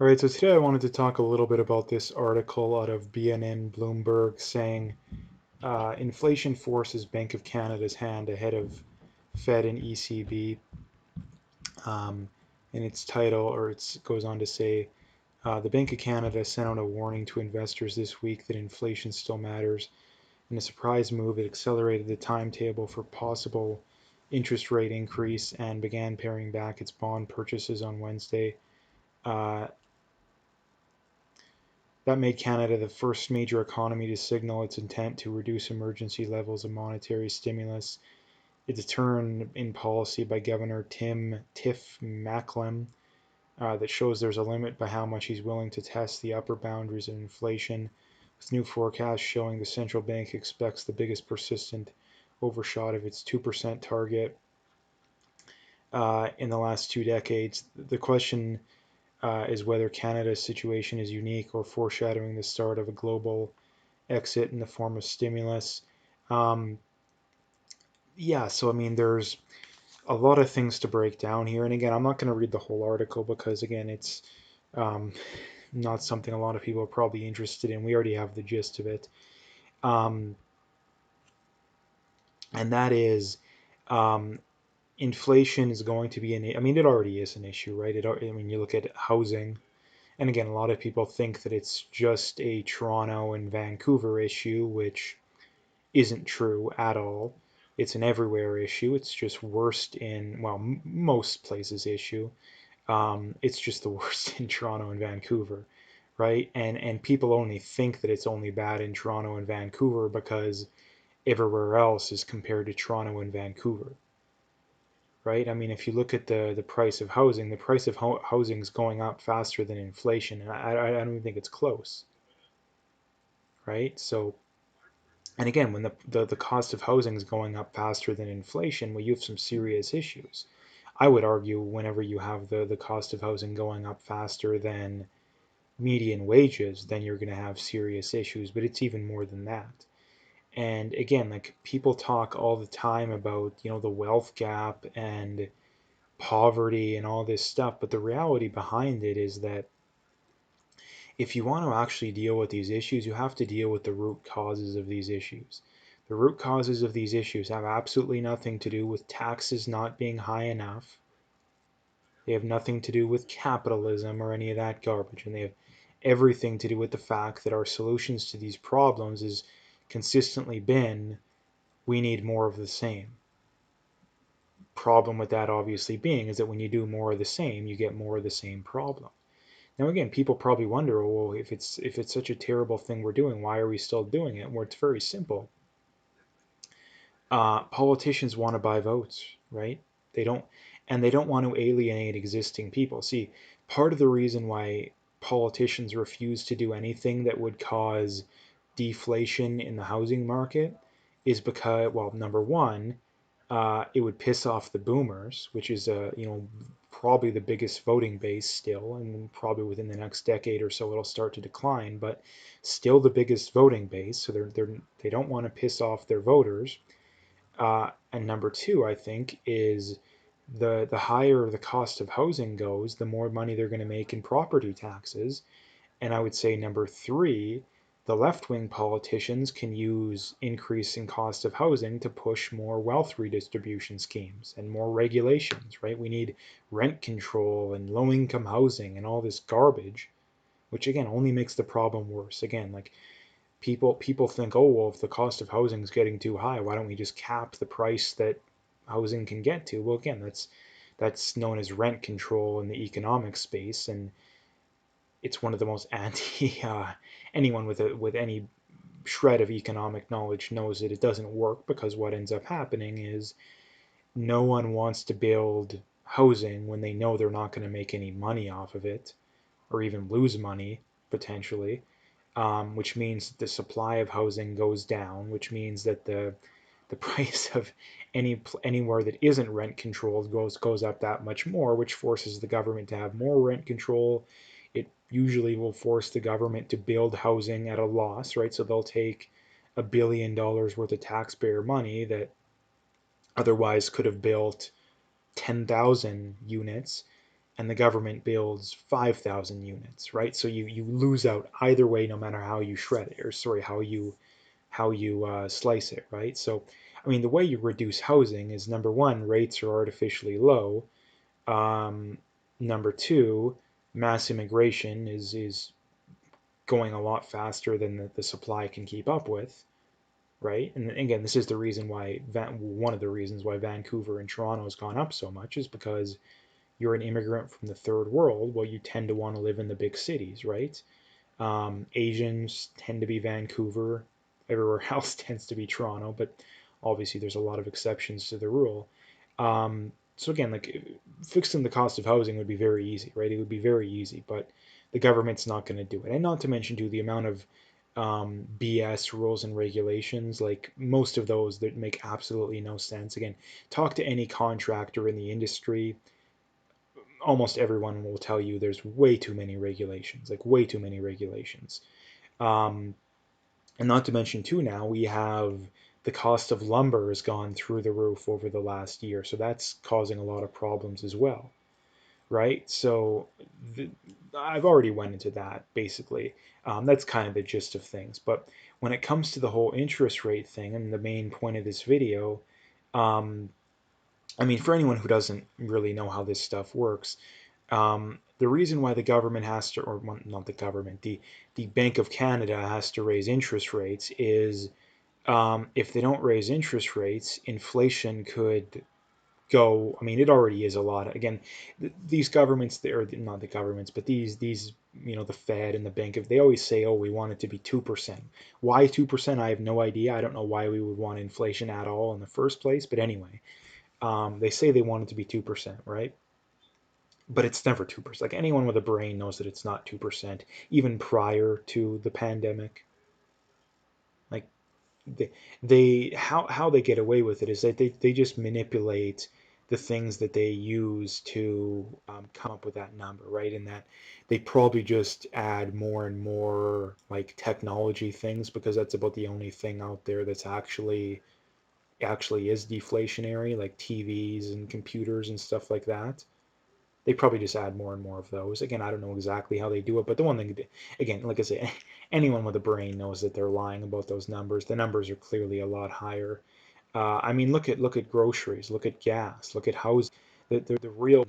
All right, so today I wanted to talk a little bit about this article out of BNN Bloomberg saying inflation forces Bank of Canada's hand ahead of Fed and ECB. Um, in its title, or it goes on to say, the Bank of Canada sent out a warning to investors this week that inflation still matters. In a surprise move, it accelerated the timetable for possible interest rate increase and began paring back its bond purchases on Wednesday. Uh, That made Canada the first major economy to signal its intent to reduce emergency levels of monetary stimulus. It's a turn in policy by Governor Tim Tiff Macklem that shows there's a limit by how much he's willing to test the upper boundaries of inflation, with new forecasts showing the central bank expects the biggest persistent overshot of its 2% target in the last 2 decades. The question is whether Canada's situation is unique or foreshadowing the start of a global exit in the form of stimulus. Um, yeah, so I mean, there's a lot of things to break down here. And again, I'm not going to read the whole article because, again, it's um, not something a lot of people are probably interested in. We already have the gist of it. Um, and that is um, inflation is going to be I mean, it already is an issue, right? I mean, you look at housing. And again, a lot of people think that it's just a Toronto and Vancouver issue, which isn't true at all. It's an everywhere issue. It's just worst in, well, most places issue. It's just the worst in Toronto and Vancouver, right? And people only think that it's only bad in Toronto and Vancouver because everywhere else is compared to Toronto and Vancouver, right? I mean, if you look at the price of housing, the price of housing is going up faster than inflation, and I don't even think it's close, right? So and again, when the cost of housing is going up faster than inflation, well, you have some serious issues. I would argue whenever you have the cost of housing going up faster than median wages, then you're going to have serious issues, but it's even more than that. And again, like people talk all the time about, the wealth gap and poverty and all this stuff, but the reality behind it is that if you want to actually deal with these issues, you have to deal with the root causes of these issues. The root causes of these issues have absolutely nothing to do with taxes not being high enough. They have nothing to do with capitalism or any of that garbage. And they have everything to do with the fact that our solutions to these problems has consistently been we need more of the same. Problem with that obviously being is that when you do more of the same, you get more of the same problem. Now again, people probably wonder, well, if it's such a terrible thing we're doing, why are we still doing it? Well, it's very simple. Politicians want to buy votes, right? They don't, and they don't want to alienate existing people. See, part of the reason why politicians refuse to do anything that would cause deflation in the housing market is because, well, number one, it would piss off the boomers, which is probably the biggest voting base still, and probably within the next decade or so it'll start to decline, but still the biggest voting base. So they don't want to piss off their voters. And number two, I think, is the higher the cost of housing goes, the more money they're going to make in property taxes. And I would say number three, the left-wing politicians can use increasing cost of housing to push more wealth redistribution schemes and more regulations, right? We need rent control and low-income housing and all this garbage, which again only makes the problem worse. Again, like people think, oh well, if the cost of housing is getting too high, why don't we just cap the price that housing can get to? Well, again, that's known as rent control in the economic space, and it's one of the most anti anyone with any shred of economic knowledge knows that it doesn't work because what ends up happening is no one wants to build housing when they know they're not going to make any money off of it or even lose money potentially, which means the supply of housing goes down, which means that the price of anywhere that isn't rent controlled goes up that much more, which forces the government to have more rent control. It usually will force the government to build housing at a loss, right? So they'll take $1 billion worth of taxpayer money that otherwise could have built 10,000 units, and the government builds 5,000 units, right? So you lose out either way, no matter how you shred it, or sorry, how you slice it, right? So, I mean, the way you reduce housing is number one, rates are artificially low. Um, Number two, mass immigration is going a lot faster than the supply can keep up with, right? And again, this is the reason why one of the reasons why Vancouver and Toronto has gone up so much is because you're an immigrant from the third world. Well, you tend to want to live in the big cities, right? Asians tend to be Vancouver. Everywhere else tends to be Toronto, but obviously there's a lot of exceptions to the rule. So again, like fixing the cost of housing would be very easy, right? It would be very easy, but the government's not going to do it. And not to mention, too, the amount of BS rules and regulations, like most of those that make absolutely no sense. Again, talk to any contractor in the industry, almost everyone will tell you there's way too many regulations, like way too many regulations. Um, and not to mention, too, now we have the cost of lumber has gone through the roof over the last year, so that's causing a lot of problems as well, right? So the, I've already went into that basically. That's kind of the gist of things. But when it comes to the whole interest rate thing and the main point of this video, um, I mean, for anyone who doesn't really know how this stuff works, the reason why the government has to, or well, not the government, the Bank of Canada has to raise interest rates is if they don't raise interest rates, inflation could go. I mean, it already is a lot. Again, these governments, or not the governments, but these the Fed and the Bank of, they always say, oh, we want it to be 2%. Why 2%? I have no idea. I don't know why we would want inflation at all in the first place. But anyway, they say they want it to be 2%, right? But it's never 2%. Like anyone with a brain knows that it's not 2%, even prior to the pandemic. Like they how they get away with it is that they just manipulate the things that they use to come up with that number, right? And that they probably just add more and more like technology things because that's about the only thing out there that's actually is deflationary, like TVs and computers and stuff like that. They probably just add more and more of those. Again, I don't know exactly how they do it, but the one thing, again, like I say, anyone with a brain knows that they're lying about those numbers. The numbers are clearly a lot higher. I mean, look at groceries, look at gas, look at housing. The real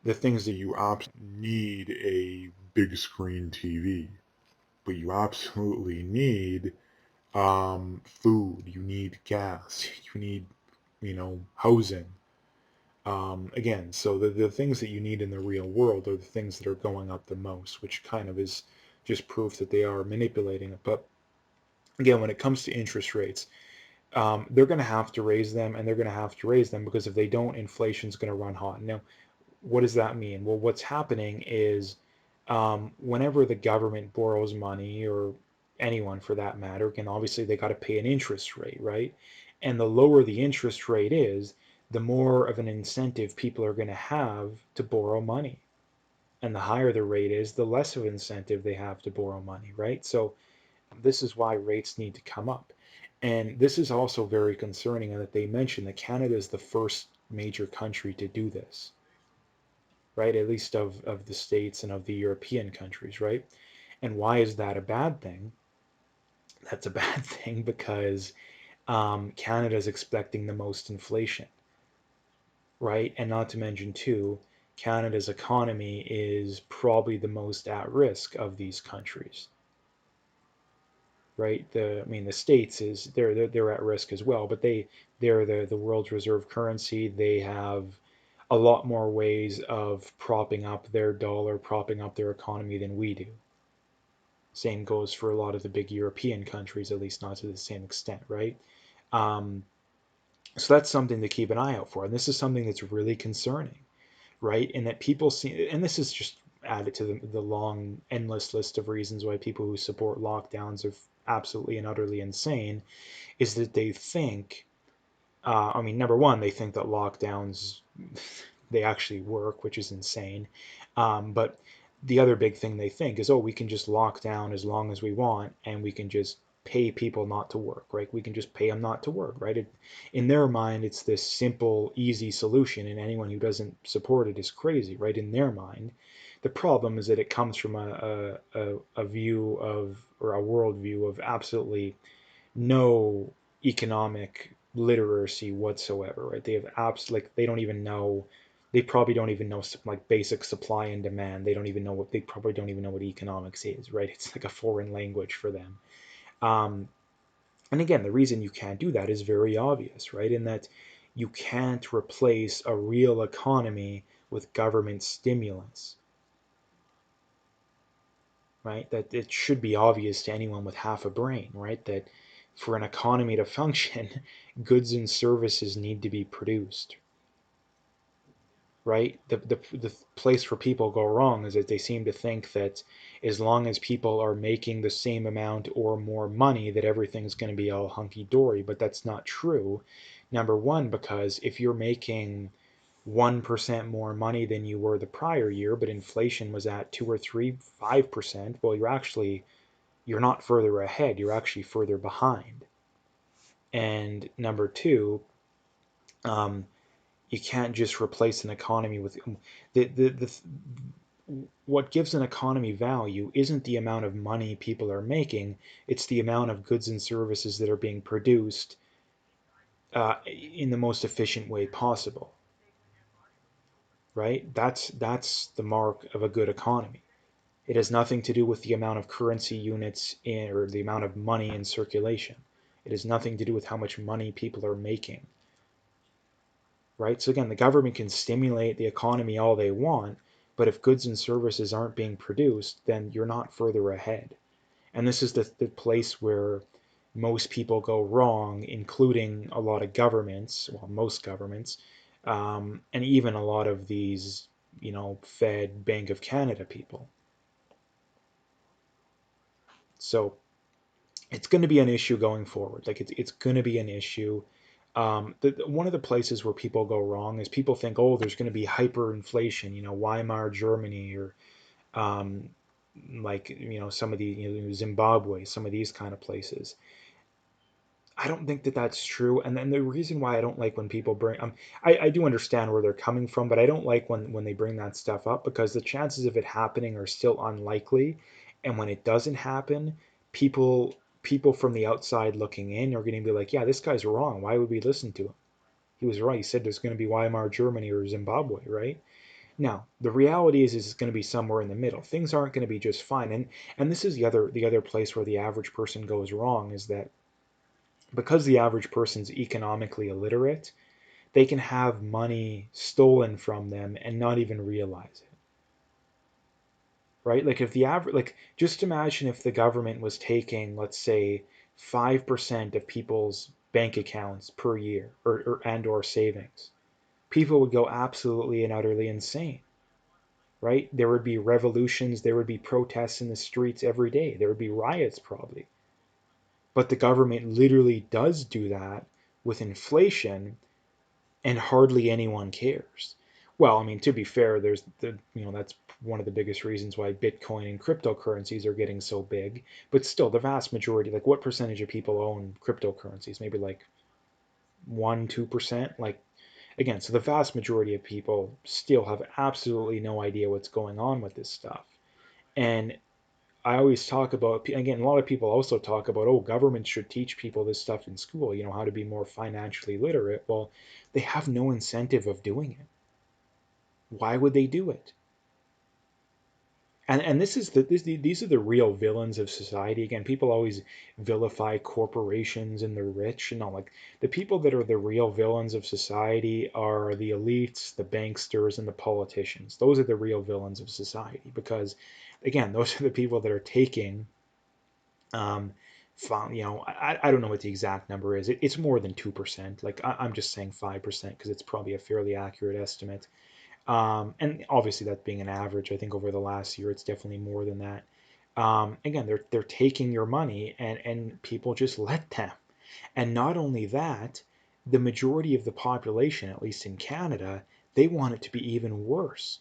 The things that you absolutely need a big screen TV, but you absolutely need food, you need gas, you need, housing. Again, so the things that you need in the real world are the things that are going up the most, which kind of is just proof that they are manipulating it. But again, when it comes to interest rates, they're going to have to raise them, and they're going to have to raise them because if they don't, inflation's going to run hot. Now, what does that mean? Well, what's happening is whenever the government borrows money, or anyone for that matter, can obviously they got to pay an interest rate, right? And the lower the interest rate is, the more of an incentive people are going to have to borrow money. And the higher the rate is, the less of incentive they have to borrow money, right? So this is why rates need to come up. And this is also very concerning in that they mention that Canada is the first major country to do this, right? At least of the States and of the European countries, right? And why is that a bad thing? That's a bad thing because Canada is expecting the most inflation, right? And not to mention, too, Canada's economy is probably the most at risk of these countries, right? I mean, the states is they're at risk as well, but they're the world's reserve currency. They have a lot more ways of propping up their dollar, propping up their economy than we do. Same goes for a lot of the big European countries, at least not to the same extent, right? Um, so that's something to keep an eye out for, and this is something that's really concerning, right? And that people see, and this is just added to the long, endless list of reasons why people who support lockdowns are absolutely and utterly insane, is that they think, I mean, number one, they think that lockdowns, they actually work, which is insane. But the other big thing they think is, oh, we can just lock down as long as we want, and we can just pay people not to work, right? We can just pay them not to work, right? In their mind, it's this simple, easy solution, and anyone who doesn't support it is crazy, right? In their mind. The problem is that it comes from a view of, or a worldview of absolutely no economic literacy whatsoever, right? They have like they don't even know, they probably don't even know like basic supply and demand. They don't even know what, they probably don't even know what economics is, right? It's like a foreign language for them. Um, and again, the reason you can't do that is very obvious, right? In that you can't replace a real economy with government stimulus, right? That it should be obvious to anyone with half a brain, right? That for an economy to function, goods and services need to be produced, right? The place where people go wrong is that they seem to think that as long as people are making the same amount or more money, that everything's going to be all hunky dory. But that's not true. Number one, because if you're making 1% more money than you were the prior year, but inflation was at 2 or 3, 5%, well, you're not further ahead, you're actually further behind. And number two, um, you can't just replace an economy with the what gives an economy value isn't the amount of money people are making, it's the amount of goods and services that are being produced in the most efficient way possible, right? That's the mark of a good economy. It has nothing to do with the amount of currency units in, or the amount of money in circulation. It has nothing to do with how much money people are making, right? So again, the government can stimulate the economy all they want, but if goods and services aren't being produced, then you're not further ahead. And this is the place where most people go wrong, including a lot of governments, well, most governments, and even a lot of these, Fed, Bank of Canada people. So it's going to be an issue going forward. Like it's going to be an issue. One of the places where people go wrong is people think, oh, there's going to be hyperinflation, Weimar Germany, or um, like some of the Zimbabwe, some of these kind of places. I don't think that that's true. And then the reason why I don't like when people bring, I do understand where they're coming from, but I don't like when they bring that stuff up because the chances of it happening are still unlikely. And when it doesn't happen, people from the outside looking in are going to be like, yeah, this guy's wrong. Why would we listen to him? He was right. He said there's going to be Weimar Germany or Zimbabwe, right? Now, the reality is it's going to be somewhere in the middle. Things aren't going to be just fine. And this is the other place where the average person goes wrong is that because the average person's economically illiterate, they can have money stolen from them and not even realize it. Right? Like if the average, like just imagine if the government was taking, let's say, 5% of people's bank accounts per year, or savings. People would go absolutely and utterly insane, right? There would be revolutions, there would be protests in the streets every day, there would be riots probably. But the government literally does do that with inflation, and hardly anyone cares. Well, I mean, to be fair, that's one of the biggest reasons why Bitcoin and cryptocurrencies are getting so big. But still, the vast majority, like what percentage of people own cryptocurrencies? Maybe like 1, 2%. Like again, so the vast majority of people still have absolutely no idea what's going on with this stuff. And I always talk about, again, a lot of people also talk about, oh, government should teach people this stuff in school, how to be more financially literate. Well, they have no incentive of doing it. Why would they do it? And these are the real villains of society. Again, people always vilify corporations and the rich, and all. Like the people that are the real villains of society are the elites, the banksters, and the politicians. Those are the real villains of society because, again, those are the people that are taking um, I don't know what the exact number is. It's more than 2%. Like I'm just saying 5% because it's probably a fairly accurate estimate. And obviously that's being an average. I think over the last year it's definitely more than that. Again, they're taking your money and people just let them. And not only that, the majority of the population, at least in Canada, they want it to be even worse,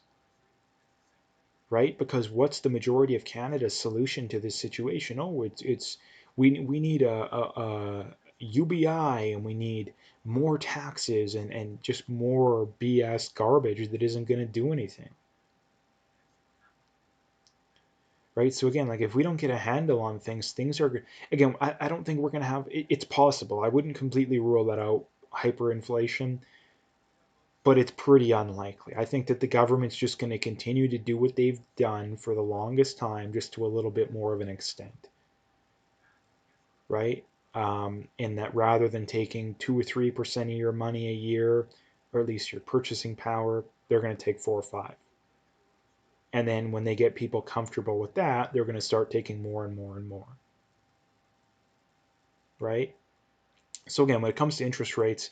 right? Because what's the majority of Canada's solution to this situation? Oh, it's We need a UBI, and we need more taxes, and just more BS garbage that isn't going to do anything. Right? So again, like if we don't get a handle on things, things are, again, I don't think we're going to have, it's possible. I wouldn't completely rule that out, hyperinflation, but it's pretty unlikely. I think that the government's just going to continue to do what they've done for the longest time, just to a little bit more of an extent, right? In that rather than taking 2 or 3% of your money a year, or at least your purchasing power, they're going to take 4 or 5. And then when they get people comfortable with that, they're going to start taking more and more and more, right? So again, when it comes to interest rates,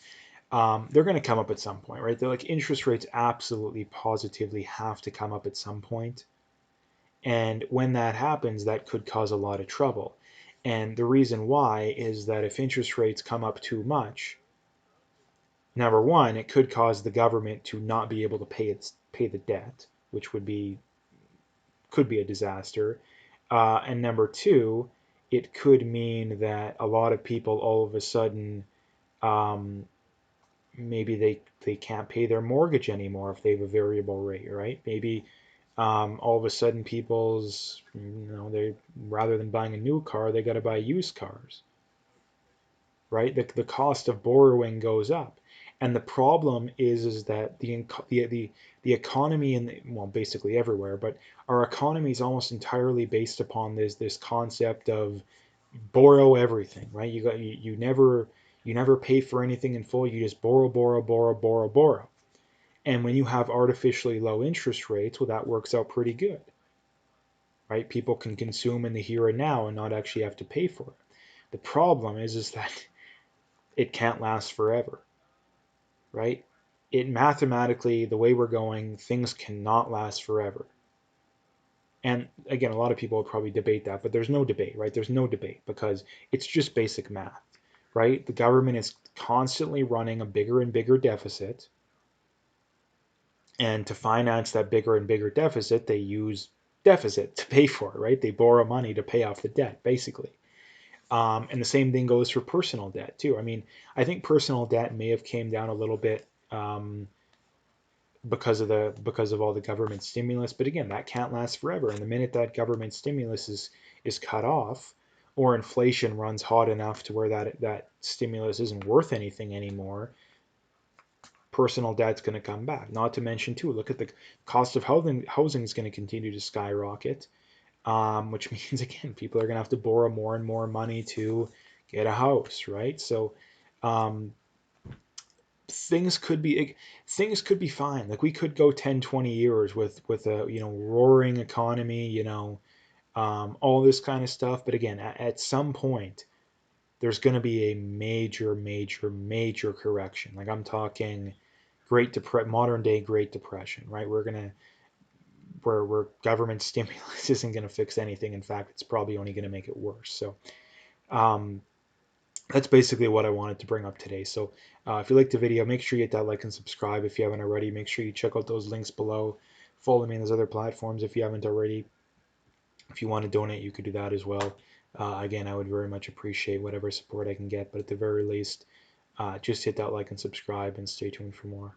they're going to come up at some point, right? They're like, interest rates absolutely positively have to come up at some point. And when that happens, that could cause a lot of trouble. And the reason why is that if interest rates come up too much, number one, it could cause the government to not be able to pay the debt, which could be a disaster. And number two, it could mean that a lot of people all of a sudden, um, maybe they can't pay their mortgage anymore if they have a variable rate, right? Maybe all of a sudden people's, they, rather than buying a new car, they got to buy used cars, right? The cost of borrowing goes up. And the problem is that the economy in well, basically everywhere, but our economy is almost entirely based upon this concept of borrow everything, right? You never pay for anything in full. You just borrow, borrow, borrow, borrow, borrow. And when you have artificially low interest rates, well, that works out pretty good, right? People can consume in the here and now and not actually have to pay for it. The problem is that it can't last forever, right? It mathematically, the way we're going, things cannot last forever. And again, a lot of people will probably debate that, but there's no debate, right? There's no debate because it's just basic math, right? The government is constantly running a bigger and bigger deficit. And to finance that bigger and bigger deficit, they use deficit to pay for it, right? They borrow money to pay off the debt, basically. And the same thing goes for personal debt too. I mean, I think personal debt may have came down a little bit, because of all the government stimulus, but again, that can't last forever. And the minute that government stimulus is cut off, or inflation runs hot enough to where that stimulus isn't worth anything anymore, personal debt's going to come back. Not to mention too, look at the cost of housing. Housing is going to continue to skyrocket, which means again people are going to have to borrow more and more money to get a house, right? So um, things could be things could be fine. Like we could go 10, 20 years with a roaring economy, all this kind of stuff. But again, at some point, there's going to be a major, major, major correction. Like I'm talking modern day Great Depression, right? Where government stimulus isn't going to fix anything. In fact, it's probably only going to make it worse. So um, that's basically what I wanted to bring up today. So if you liked the video, make sure you hit that like and subscribe if you haven't already. Make sure you check out those links below. Follow me on those other platforms if you haven't already. If you want to donate, you could do that as well. Again, I would very much appreciate whatever support I can get, but at the very least, just hit that like and subscribe and stay tuned for more.